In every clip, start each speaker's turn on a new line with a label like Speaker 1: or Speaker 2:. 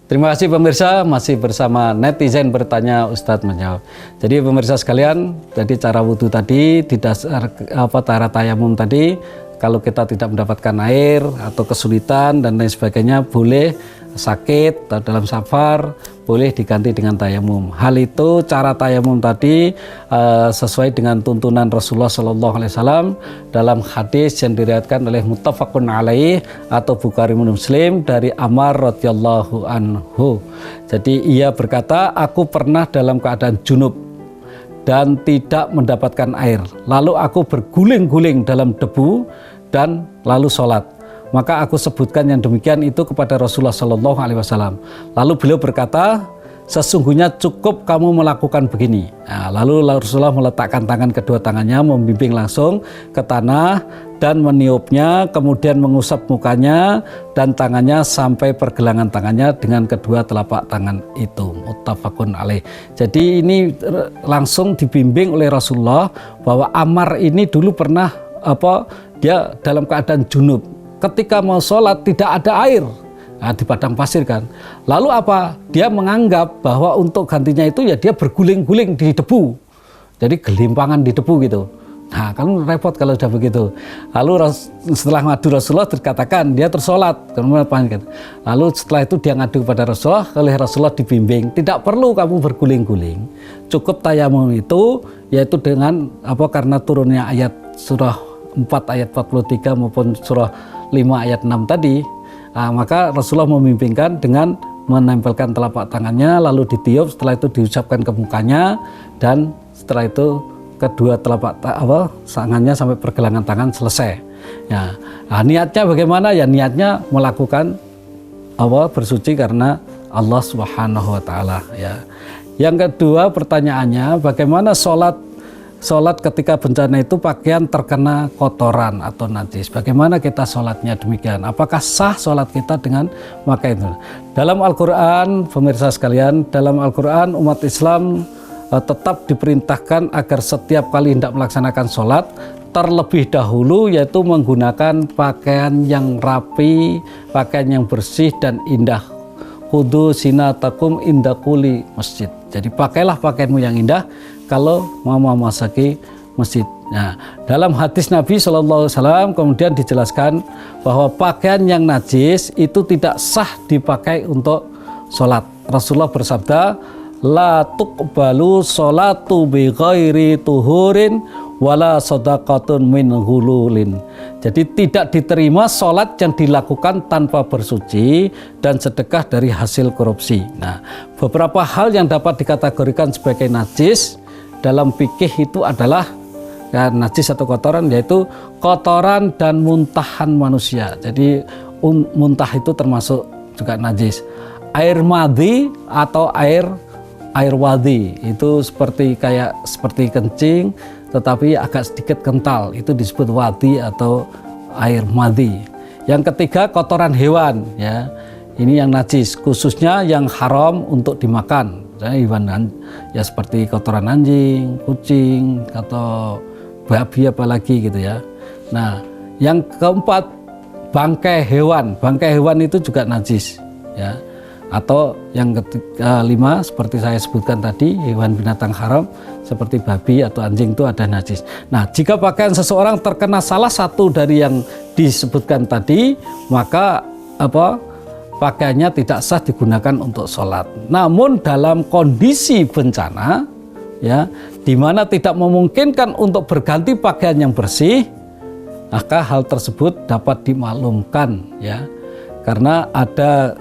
Speaker 1: Terima kasih pemirsa, masih bersama Netizen Bertanya Ustadz Menjawab. Jadi pemirsa sekalian, jadi cara wudhu tadi di dasar cara tayamum tadi, kalau kita tidak mendapatkan air atau kesulitan dan lain sebagainya, boleh sakit atau dalam safar, boleh diganti dengan tayamum. Hal itu cara tayamum tadi sesuai dengan tuntunan Rasulullah SAW dalam hadis yang diriwayatkan oleh muttafaqun alaih atau Bukhari Muslim dari Ammar radhiyallahu anhu. Jadi ia berkata, aku pernah dalam keadaan junub dan tidak mendapatkan air, lalu aku berguling-guling dalam debu dan lalu sholat. Maka aku sebutkan yang demikian itu kepada Rasulullah SAW. Lalu beliau berkata, sesungguhnya cukup kamu melakukan begini. Nah, lalu Rasulullah meletakkan tangan kedua tangannya, membimbing langsung ke tanah dan meniupnya, kemudian mengusap mukanya dan tangannya sampai pergelangan tangannya dengan kedua telapak tangan itu. Muttafaqun alaih. Jadi ini langsung dibimbing oleh Rasulullah bahwa Ammar ini dulu pernah dia dalam keadaan junub. Ketika mau sholat tidak ada air di padang pasir kan. Lalu apa? Dia menganggap bahwa untuk gantinya itu ya dia berguling-guling di debu. Jadi gelimpangan di debu gitu. Nah kan repot kalau sudah begitu. Lalu setelah ngadu Rasulullah dikatakan dia tersolat. Lalu setelah itu dia ngadu kepada Rasulullah, oleh Rasulullah dibimbing, tidak perlu kamu berguling-guling. Cukup tayamum itu yaitu dengan karena turunnya ayat surah 4 ayat 43 maupun surah 5 ayat 6 tadi, maka Rasulullah memimpinkan dengan menempelkan telapak tangannya lalu ditiup, setelah itu diucapkan ke mukanya dan setelah itu kedua telapak tangannya sampai pergelangan tangan selesai. Ya, niatnya bagaimana? Ya niatnya melakukan bersuci karena Allah Subhanahu wa taala ya. Yang kedua pertanyaannya, bagaimana sholat ketika bencana itu pakaian terkena kotoran atau najis. Bagaimana kita sholatnya demikian? Apakah sah sholat kita dengan maka itu? Dalam Al-Quran, pemirsa sekalian, dalam Al-Quran umat Islam tetap diperintahkan agar setiap kali hendak melaksanakan sholat, terlebih dahulu yaitu menggunakan pakaian yang rapi, pakaian yang bersih dan indah. Khudhu zinatakum inda kulli masjid. Jadi pakailah pakaianmu yang indah kalau mau memasuki masjid. Nah, dalam hadis Nabi SAW kemudian dijelaskan bahwa pakaian yang najis itu tidak sah dipakai untuk sholat. Rasulullah bersabda, la tuqbalu sholatu bi ghairi tuhurin wala shadaqatun min ghululin. Jadi tidak diterima sholat yang dilakukan tanpa bersuci dan sedekah dari hasil korupsi. Nah, beberapa hal yang dapat dikategorikan sebagai najis dalam fikih itu adalah najis atau kotoran, yaitu kotoran dan muntahan manusia. Jadi muntah itu termasuk juga najis. Air madhi atau air wadi itu seperti kencing tetapi agak sedikit kental, itu disebut wadi atau air madhi. Yang ketiga kotoran hewan ya. Ini yang najis, khususnya yang haram untuk dimakan. Hewan ya seperti kotoran anjing, kucing atau babi apalagi gitu ya. Nah, yang keempat bangkai hewan. Bangkai hewan itu juga najis ya. Atau yang kelima seperti saya sebutkan tadi, hewan binatang haram seperti babi atau anjing itu ada najis. Nah, jika pakaian seseorang terkena salah satu dari yang disebutkan tadi, maka pakaiannya tidak sah digunakan untuk sholat. Namun dalam kondisi bencana ya, di mana tidak memungkinkan untuk berganti pakaian yang bersih, maka hal tersebut dapat dimaklumkan ya. Karena ada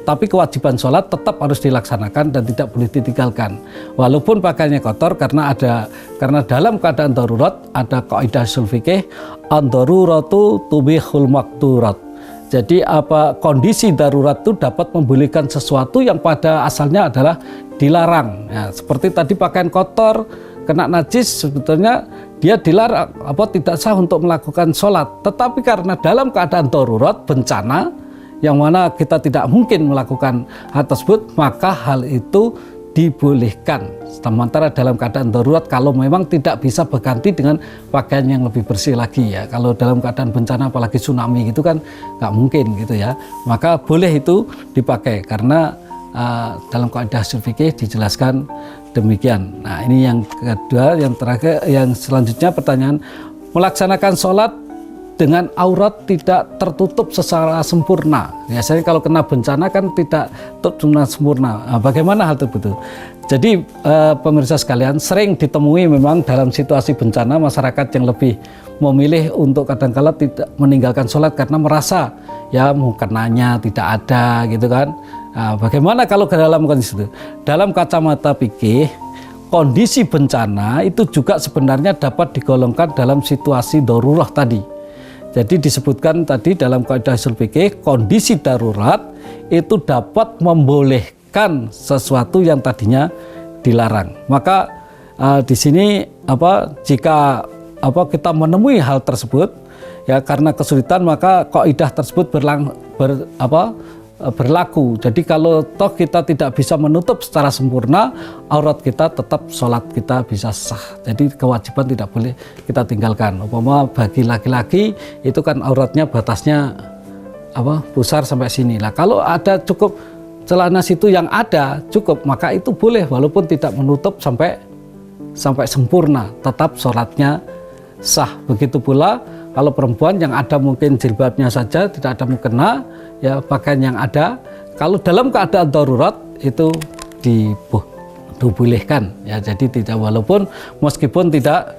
Speaker 1: tapi kewajiban sholat tetap harus dilaksanakan dan tidak boleh ditinggalkan walaupun pakaiannya kotor, karena dalam keadaan darurat ada kaidah ushul fikih ad-daruratu tubihul maqdurat. Jadi kondisi darurat itu dapat membolehkan sesuatu yang pada asalnya adalah dilarang ya, seperti tadi pakaian kotor kena najis, sebetulnya dia dilarang tidak sah untuk melakukan sholat, tetapi karena dalam keadaan darurat bencana yang mana kita tidak mungkin melakukan hal tersebut, maka hal itu dibolehkan. Sementara dalam keadaan darurat kalau memang tidak bisa berganti dengan pakaian yang lebih bersih lagi ya. Kalau dalam keadaan bencana apalagi tsunami gitu kan nggak mungkin gitu ya. Maka boleh itu dipakai karena dalam kaidah ushul fikih dijelaskan demikian. Nah ini yang kedua, yang terakhir, yang selanjutnya pertanyaan, melaksanakan sholat dengan aurat tidak tertutup secara sempurna. Biasanya kalau kena bencana kan tidak tertutup sempurna. Nah, bagaimana hal tersebut? Jadi pemirsa sekalian, sering ditemui memang dalam situasi bencana masyarakat yang lebih memilih untuk kadang-kala tidak meninggalkan sholat karena merasa ya mukenanya tidak ada gitu kan. Nah, bagaimana kalau ke dalam kondisi itu? Dalam kacamata fikih, kondisi bencana itu juga sebenarnya dapat digolongkan dalam situasi darurah tadi. Jadi disebutkan tadi dalam kaidah ushul fikih, kondisi darurat itu dapat membolehkan sesuatu yang tadinya dilarang. Maka di sini jika kita menemui hal tersebut ya karena kesulitan, maka kaidah tersebut berlaku. Jadi kalau toh kita tidak bisa menutup secara sempurna aurat kita, tetap sholat kita bisa sah. Jadi kewajiban tidak boleh kita tinggalkan. Umpama bagi laki-laki itu kan auratnya batasnya pusar sampai sini. Nah kalau ada cukup celana situ yang ada cukup, maka itu boleh walaupun tidak menutup sampai sempurna, tetap sholatnya sah. Begitu pula kalau perempuan yang ada mungkin jilbabnya saja, tidak ada mukena, ya pakaian yang ada, kalau dalam keadaan darurat itu dibolehkan ya. Jadi tidak, walaupun meskipun tidak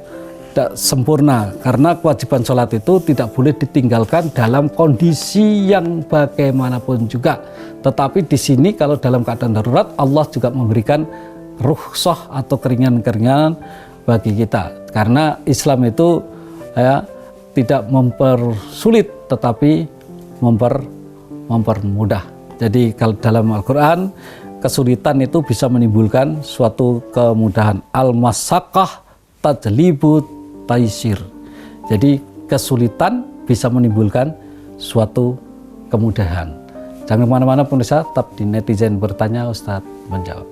Speaker 1: sempurna, karena kewajiban sholat itu tidak boleh ditinggalkan dalam kondisi yang bagaimanapun juga. Tetapi di sini kalau dalam keadaan darurat, Allah juga memberikan rukhsah atau keringanan-keringanan bagi kita, karena Islam itu ya tidak mempersulit tetapi mempermudah. Jadi kalau dalam Al-Quran, kesulitan itu bisa menimbulkan suatu kemudahan. Al-masaqah tajlibu taisir. Jadi kesulitan bisa menimbulkan suatu kemudahan. Jangan kemana-mana pemirsa, tetap di Netizen Bertanya, Ustadz menjawab.